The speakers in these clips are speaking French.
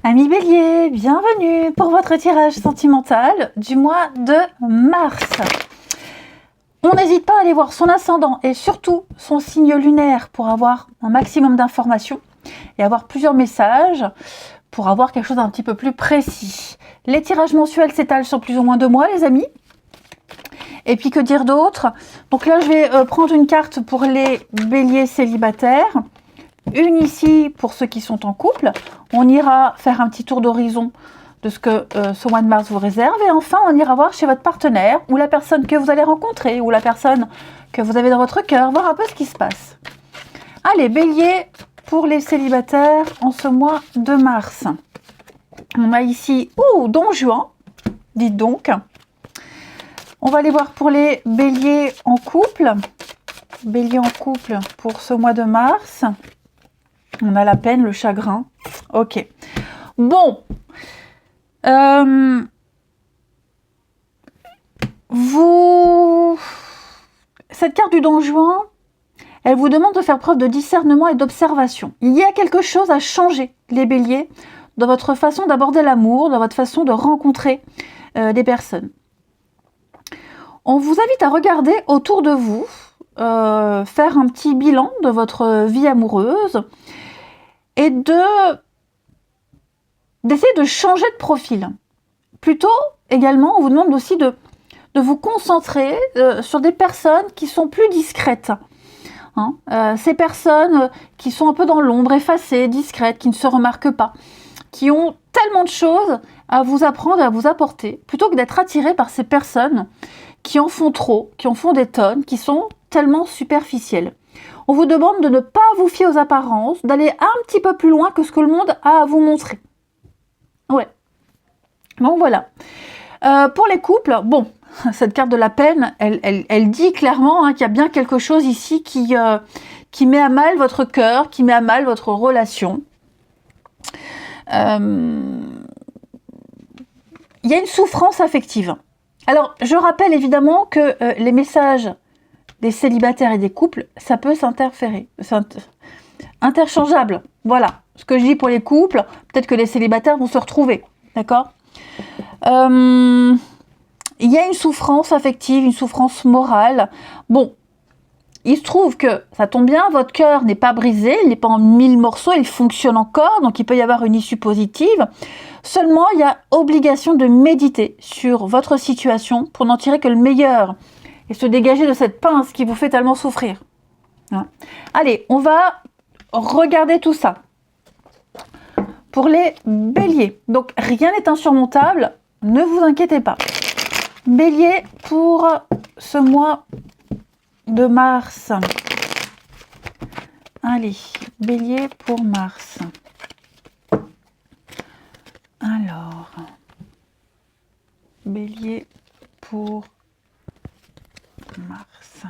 Amis Bélier, bienvenue pour votre tirage sentimental du mois de mars. On n'hésite pas à aller voir son ascendant et surtout son signe lunaire pour avoir un maximum d'informations et avoir plusieurs messages pour avoir quelque chose d'un petit peu plus précis. Les tirages mensuels s'étalent sur plus ou moins 2 mois, les amis. Et puis que dire d'autre? Donc là, je vais prendre une carte pour les béliers célibataires. Une ici pour ceux qui sont en couple. On ira faire un petit tour d'horizon de ce que ce mois de mars vous réserve. Et enfin, on ira voir chez votre partenaire ou la personne que vous allez rencontrer ou la personne que vous avez dans votre cœur, voir un peu ce qui se passe. Allez, bélier pour les célibataires en ce mois de mars. On a ici, Don Juan, dites donc. On va aller voir pour les béliers en couple. Bélier en couple pour ce mois de mars. On a la peine, le chagrin. Ok. Bon. Cette carte du Don Juan, elle vous demande de faire preuve de discernement et d'observation. Il y a quelque chose à changer, les béliers, dans votre façon d'aborder l'amour, dans votre façon de rencontrer des personnes. On vous invite à regarder autour de vous, faire un petit bilan de votre vie amoureuse et d'essayer de changer de profil. Plutôt, également, on vous demande aussi de vous concentrer sur des personnes qui sont plus discrètes. Ces personnes qui sont un peu dans l'ombre, effacées, discrètes, qui ne se remarquent pas, qui ont tellement de choses à vous apprendre et à vous apporter, plutôt que d'être attirés par ces personnes qui en font trop, qui en font des tonnes, qui sont tellement superficielles. On vous demande de ne pas vous fier aux apparences, d'aller un petit peu plus loin que ce que le monde a à vous montrer. Ouais. Donc voilà. Pour les couples, bon, cette carte de la peine, elle dit clairement qu'il y a bien quelque chose ici qui met à mal votre cœur, qui met à mal votre relation. Il y a une souffrance affective. Alors, je rappelle évidemment que les messages des célibataires et des couples, ça peut s'interférer. C'est interchangeable. Voilà. Ce que je dis pour les couples, peut-être que les célibataires vont se retrouver. D'accord ? Il y a une souffrance affective, une souffrance morale. Bon, il se trouve que, ça tombe bien, votre cœur n'est pas brisé, il n'est pas en 1000 morceaux, il fonctionne encore, donc il peut y avoir une issue positive. Seulement, il y a obligation de méditer sur votre situation pour n'en tirer que le meilleur et se dégager de cette pince qui vous fait tellement souffrir. Allez, on va regarder tout ça. Pour les béliers, donc rien n'est insurmontable, ne vous inquiétez pas. Bélier pour ce mois de mars. Allez, bélier pour mars. Alors, bélier pour mars.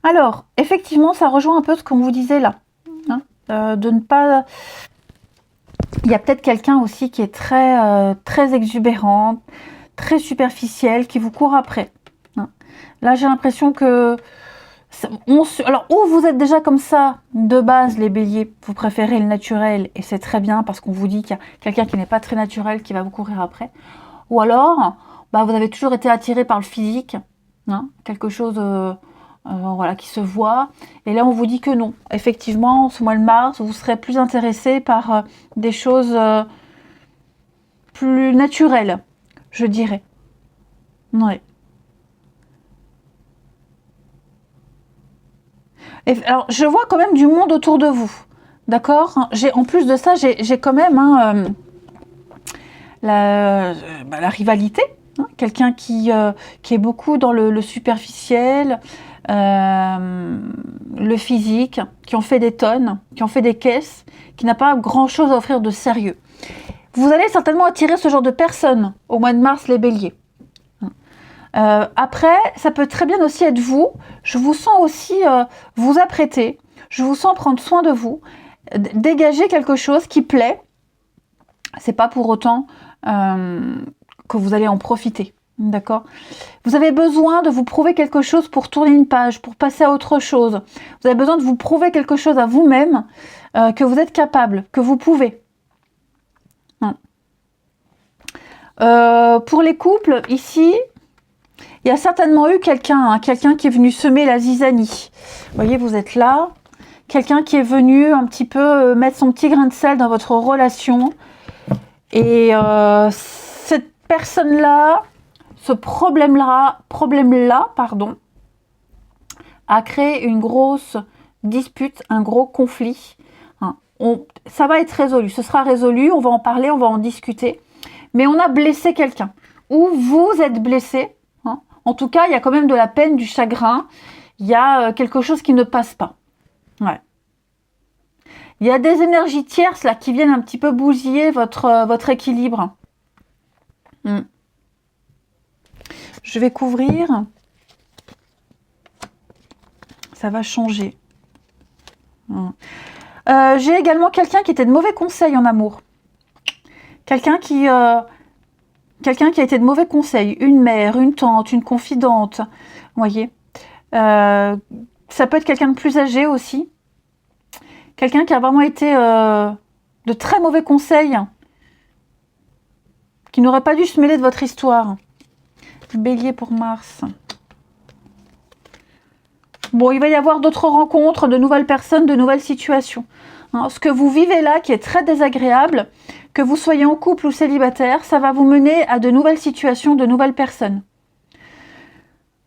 Alors, effectivement, ça rejoint un peu ce qu'on vous disait là. De ne pas... Il y a peut-être quelqu'un aussi qui est très exubérant, très superficiel, qui vous court après. Là, j'ai l'impression que... Alors, ou vous êtes déjà comme ça, de base, les béliers, vous préférez le naturel, et c'est très bien, parce qu'on vous dit qu'il y a quelqu'un qui n'est pas très naturel, qui va vous courir après. Ou alors, vous avez toujours été attiré par le physique, quelque chose... voilà, qui se voit. Et là, on vous dit que non. Effectivement, ce mois de mars, vous serez plus intéressé par des choses plus naturelles, je dirais. Ouais. Et, alors, je vois quand même du monde autour de vous. D'accord ? En plus de ça, j'ai quand même la rivalité. Quelqu'un qui est beaucoup dans le superficiel, le physique, qui en fait des tonnes, qui en fait des caisses, qui n'a pas grand-chose à offrir de sérieux. Vous allez certainement attirer ce genre de personnes au mois de mars, les béliers. Après, ça peut très bien aussi être vous. Je vous sens aussi vous apprêter. Je vous sens prendre soin de vous. Dégager quelque chose qui plaît. C'est pas pour autant que vous allez en profiter. D'accord? Vous avez besoin de vous prouver quelque chose pour tourner une page, pour passer à autre chose. Vous avez besoin de vous prouver quelque chose à vous-même, que vous êtes capable, que vous pouvez. Pour les couples, ici, il y a certainement eu quelqu'un qui est venu semer la zizanie. Vous voyez, vous êtes là. Quelqu'un qui est venu un petit peu mettre son petit grain de sel dans votre relation. Et cette personne-là, ce problème-là, pardon, a créé une grosse dispute, un gros conflit. Ça va être résolu, ce sera résolu, on va en parler, on va en discuter. Mais on a blessé quelqu'un, ou vous êtes blessé. En tout cas, il y a quand même de la peine, du chagrin. Il y a quelque chose qui ne passe pas. Ouais. Il y a des énergies tierces là qui viennent un petit peu bousiller votre équilibre. Je vais couvrir. Ça va changer. J'ai également quelqu'un qui était de mauvais conseils en amour. Quelqu'un qui a été de mauvais conseils. Une mère, une tante, une confidente. Vous voyez. Ça peut être quelqu'un de plus âgé aussi. Quelqu'un qui a vraiment été de très mauvais conseils. Qui n'aurait pas dû se mêler de votre histoire. Bélier pour Mars. Bon, il va y avoir d'autres rencontres, de nouvelles personnes, de nouvelles situations. Ce que vous vivez là, qui est très désagréable, que vous soyez en couple ou célibataire, ça va vous mener à de nouvelles situations, de nouvelles personnes.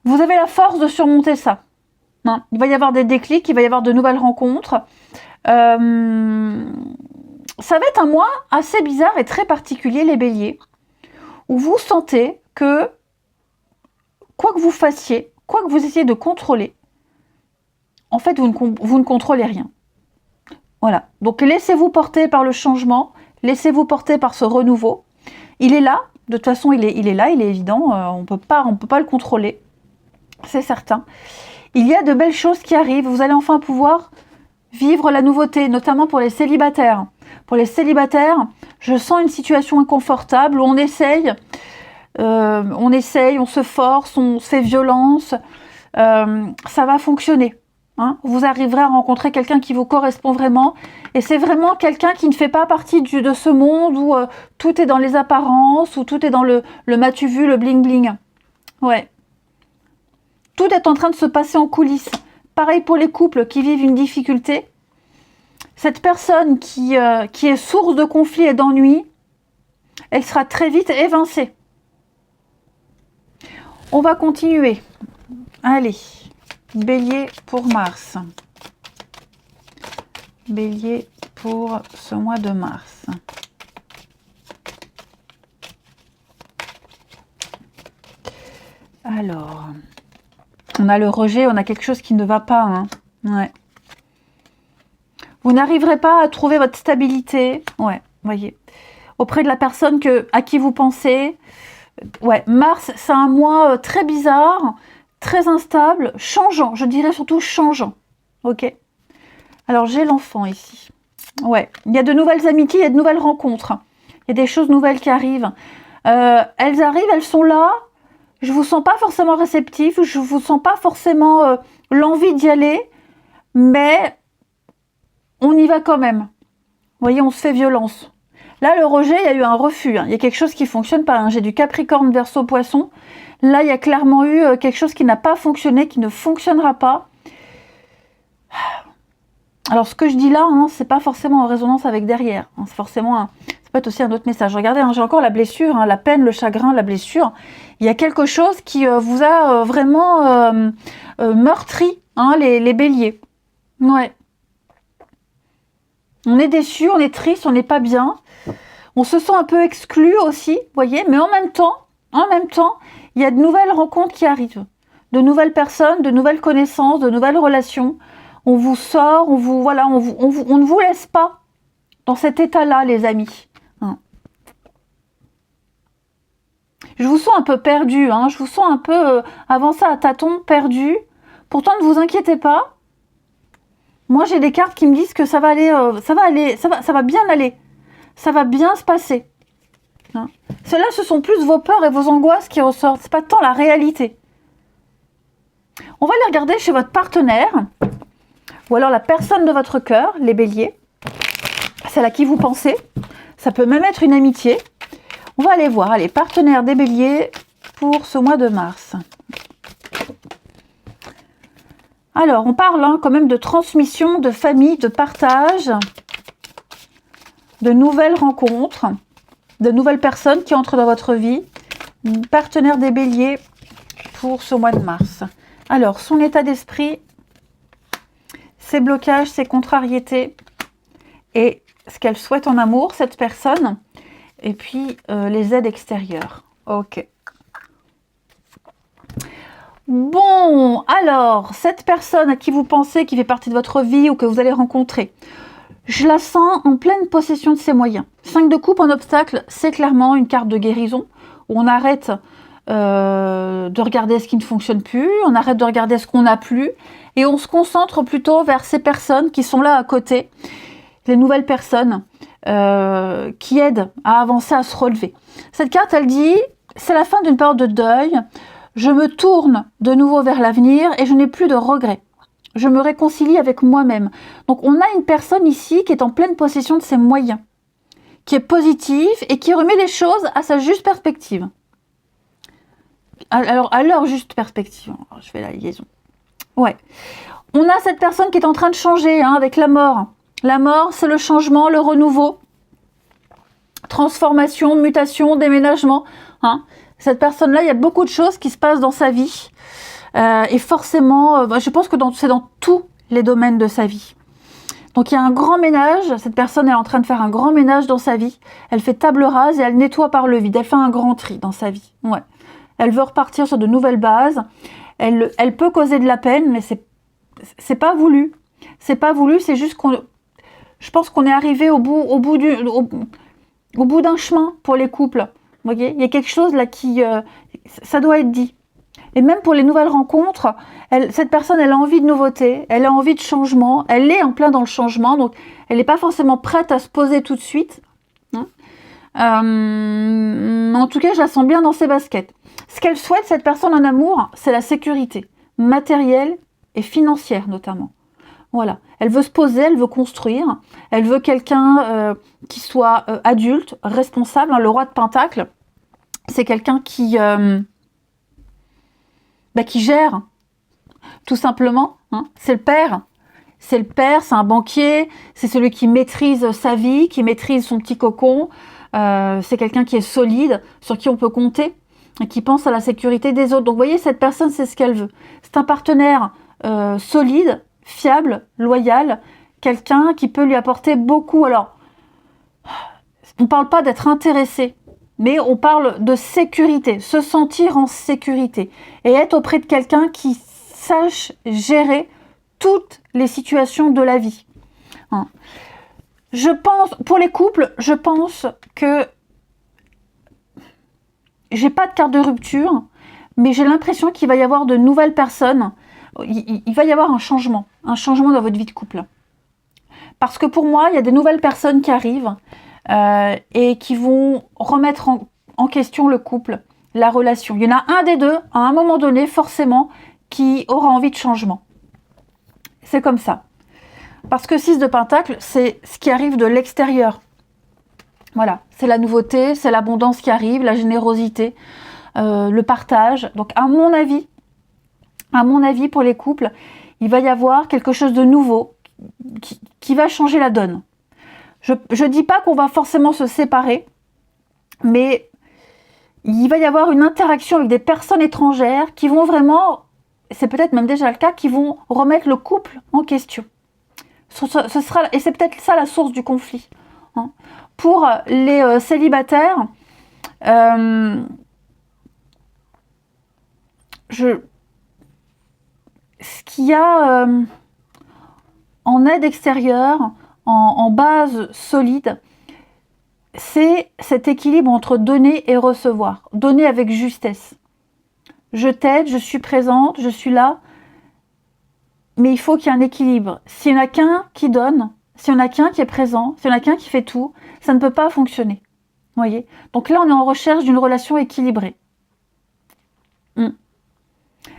Vous avez la force de surmonter ça. Il va y avoir des déclics, il va y avoir de nouvelles rencontres. Ça va être un mois assez bizarre et très particulier, les béliers, où vous sentez que, quoi que vous fassiez, quoi que vous essayez de contrôler, en fait, vous ne contrôlez rien. Voilà. Donc, laissez-vous porter par le changement, laissez-vous porter par ce renouveau. Il est là. De toute façon, il est là, il est évident. On peut pas le contrôler. C'est certain. Il y a de belles choses qui arrivent. Vous allez enfin pouvoir vivre la nouveauté, notamment pour les célibataires. Pour les célibataires, je sens une situation inconfortable où on essaye, on se force, on se fait violence. Ça va fonctionner. Vous arriverez à rencontrer quelqu'un qui vous correspond vraiment. Et c'est vraiment quelqu'un qui ne fait pas partie de ce monde où tout est dans les apparences, où tout est dans le m'as-tu vu, le bling-bling. Ouais. Tout est en train de se passer en coulisses. Pareil pour les couples qui vivent une difficulté. Cette personne qui est source de conflits et d'ennuis, elle sera très vite évincée. On va continuer. Allez. Bélier pour Mars. Bélier pour ce mois de mars. Alors, on a le rejet, on a quelque chose qui ne va pas. Ouais. Vous n'arriverez pas à trouver votre stabilité. Ouais, voyez. Auprès de la personne à qui vous pensez. Ouais, Mars, c'est un mois très bizarre. Très instable, changeant, je dirais surtout changeant. Ok. Alors j'ai l'enfant ici. Ouais, il y a de nouvelles amitiés, il y a de nouvelles rencontres. Il y a des choses nouvelles qui arrivent. Elles arrivent, elles sont là. Je vous sens pas forcément réceptif, je vous sens pas forcément l'envie d'y aller, mais on y va quand même. Vous voyez, on se fait violence. Là, le rejet, il y a eu un refus. Il y a quelque chose qui fonctionne pas. J'ai du Capricorne, Verseau, Poisson. Là, il y a clairement eu quelque chose qui n'a pas fonctionné, qui ne fonctionnera pas. Alors, ce que je dis là, c'est pas forcément en résonance avec derrière. C'est forcément ça peut être aussi un autre message. Regardez, j'ai encore la blessure, la peine, le chagrin, la blessure. Il y a quelque chose qui vous a vraiment meurtri, les béliers. Ouais. On est déçu, on est triste, on n'est pas bien. On se sent un peu exclu aussi, vous voyez, mais en même temps, il y a de nouvelles rencontres qui arrivent, de nouvelles personnes, de nouvelles connaissances, de nouvelles relations. On vous sort, on ne vous laisse pas dans cet état-là, les amis. Je vous sens un peu perdu, hein, je vous sens un peu avancé à tâtons, perdu. Pourtant, ne vous inquiétez pas. Moi, j'ai des cartes qui me disent que ça va aller, ça va bien aller. Ça va bien se passer. Hein. Ceux-là, ce sont plus vos peurs et vos angoisses qui ressortent. C'est pas tant la réalité. On va les regarder chez votre partenaire, ou alors la personne de votre cœur, les béliers, celle à qui vous pensez. Ça peut même être une amitié. On va aller voir les partenaires des béliers pour ce mois de mars. Alors, on parle quand même de transmission, de famille, de partage, de nouvelles rencontres, de nouvelles personnes qui entrent dans votre vie. Partenaire des béliers pour ce mois de mars. Alors, son état d'esprit, ses blocages, ses contrariétés et ce qu'elle souhaite en amour, cette personne, et puis les aides extérieures. Ok. Bon, alors, cette personne à qui vous pensez, qui fait partie de votre vie ou que vous allez rencontrer, je la sens en pleine possession de ses moyens. 5 de coupe en obstacle, c'est clairement une carte de guérison, où on arrête de regarder ce qui ne fonctionne plus, on arrête de regarder ce qu'on n'a plus, et on se concentre plutôt vers ces personnes qui sont là à côté, les nouvelles personnes qui aident à avancer, à se relever. Cette carte, elle dit, c'est la fin d'une période de deuil, je me tourne de nouveau vers l'avenir et je n'ai plus de regrets. Je me réconcilie avec moi-même. Donc on a une personne ici qui est en pleine possession de ses moyens, qui est positive et qui remet les choses à sa juste perspective. Alors, à leur juste perspective. Alors, je fais la liaison. Ouais. On a cette personne qui est en train de changer avec la mort. La mort, c'est le changement, le renouveau. Transformation, mutation, déménagement. Cette personne-là, il y a beaucoup de choses qui se passent dans sa vie. Et forcément, je pense que c'est dans tous les domaines de sa vie. Donc il y a un grand ménage. Cette personne est en train de faire un grand ménage dans sa vie. Elle fait table rase et elle nettoie par le vide. Elle fait un grand tri dans sa vie. Ouais. Elle veut repartir sur de nouvelles bases. Elle peut causer de la peine, mais c'est pas voulu. C'est pas voulu, c'est juste je pense qu'on est arrivé au bout d'un chemin pour les couples. Vous voyez, il y a quelque chose là qui... ça doit être dit. Et même pour les nouvelles rencontres, cette personne, elle a envie de nouveauté, elle a envie de changement, elle est en plein dans le changement, donc elle n'est pas forcément prête à se poser tout de suite. En tout cas, je la sens bien dans ses baskets. Ce qu'elle souhaite, cette personne en amour, c'est la sécurité, matérielle et financière notamment. Voilà. Elle veut se poser, elle veut construire, elle veut quelqu'un qui soit adulte, responsable. Le roi de Pentacle, c'est quelqu'un qui gère, tout simplement. C'est le père. C'est le père, c'est un banquier, c'est celui qui maîtrise sa vie, qui maîtrise son petit cocon. C'est quelqu'un qui est solide, sur qui on peut compter, et qui pense à la sécurité des autres. Donc vous voyez, cette personne, c'est ce qu'elle veut. C'est un partenaire solide, fiable, loyal, quelqu'un qui peut lui apporter beaucoup. Alors, on ne parle pas d'être intéressé, mais on parle de sécurité, se sentir en sécurité et être auprès de quelqu'un qui sache gérer toutes les situations de la vie. Je pense, pour les couples, je pense que j'ai pas de carte de rupture, mais j'ai l'impression qu'il va y avoir de nouvelles personnes. Il va y avoir un changement dans votre vie de couple. Parce que pour moi, il y a des nouvelles personnes qui arrivent et qui vont remettre en question le couple, la relation. Il y en a un des deux, à un moment donné, forcément, qui aura envie de changement. C'est comme ça. Parce que 6 de Pentacle, c'est ce qui arrive de l'extérieur. Voilà, c'est la nouveauté, c'est l'abondance qui arrive, la générosité, le partage. Donc à mon avis, pour les couples, il va y avoir quelque chose de nouveau qui va changer la donne. Je ne dis pas qu'on va forcément se séparer, mais il va y avoir une interaction avec des personnes étrangères qui vont vraiment, c'est peut-être même déjà le cas, qui vont remettre le couple en question. Et c'est peut-être ça la source du conflit. Pour les célibataires, ce qu'il y a en aide extérieure, en base solide, c'est cet équilibre entre donner et recevoir. Donner avec justesse. Je t'aide, je suis présente, je suis là. Mais il faut qu'il y ait un équilibre. S'il n'y en a qu'un qui donne, s'il n'y en a qu'un qui est présent, s'il n'y en a qu'un qui fait tout, ça ne peut pas fonctionner. Voyez. Donc là, on est en recherche d'une relation équilibrée.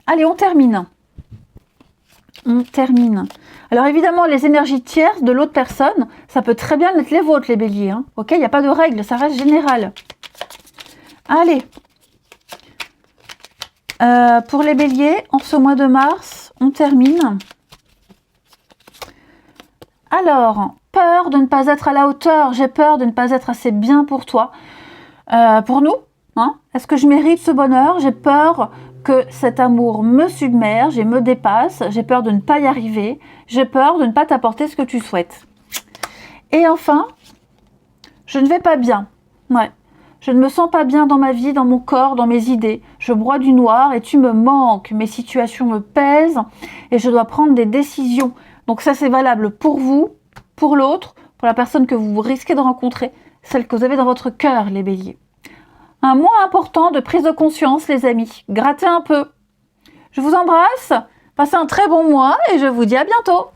Allez, on termine. On termine. Alors évidemment, les énergies tierces de l'autre personne, ça peut très bien être les vôtres, les béliers. Hein. Ok, il n'y a pas de règle, ça reste général. Allez. Pour les béliers, en ce mois de mars, on termine. Alors, peur de ne pas être à la hauteur. J'ai peur de ne pas être assez bien pour toi. Pour nous, hein, est-ce que je mérite ce bonheur? J'ai peur que cet amour me submerge et me dépasse. J'ai peur de ne pas y arriver. J'ai peur de ne pas t'apporter ce que tu souhaites. Et enfin, je ne vais pas bien. Ouais. Je ne me sens pas bien dans ma vie, dans mon corps, dans mes idées. Je broie du noir et tu me manques. Mes situations me pèsent et je dois prendre des décisions. Donc ça, c'est valable pour vous, pour l'autre, pour la personne que vous risquez de rencontrer, celle que vous avez dans votre cœur, les béliers. Un mois important de prise de conscience, les amis. Grattez un peu. Je vous embrasse, passez un très bon mois et je vous dis à bientôt.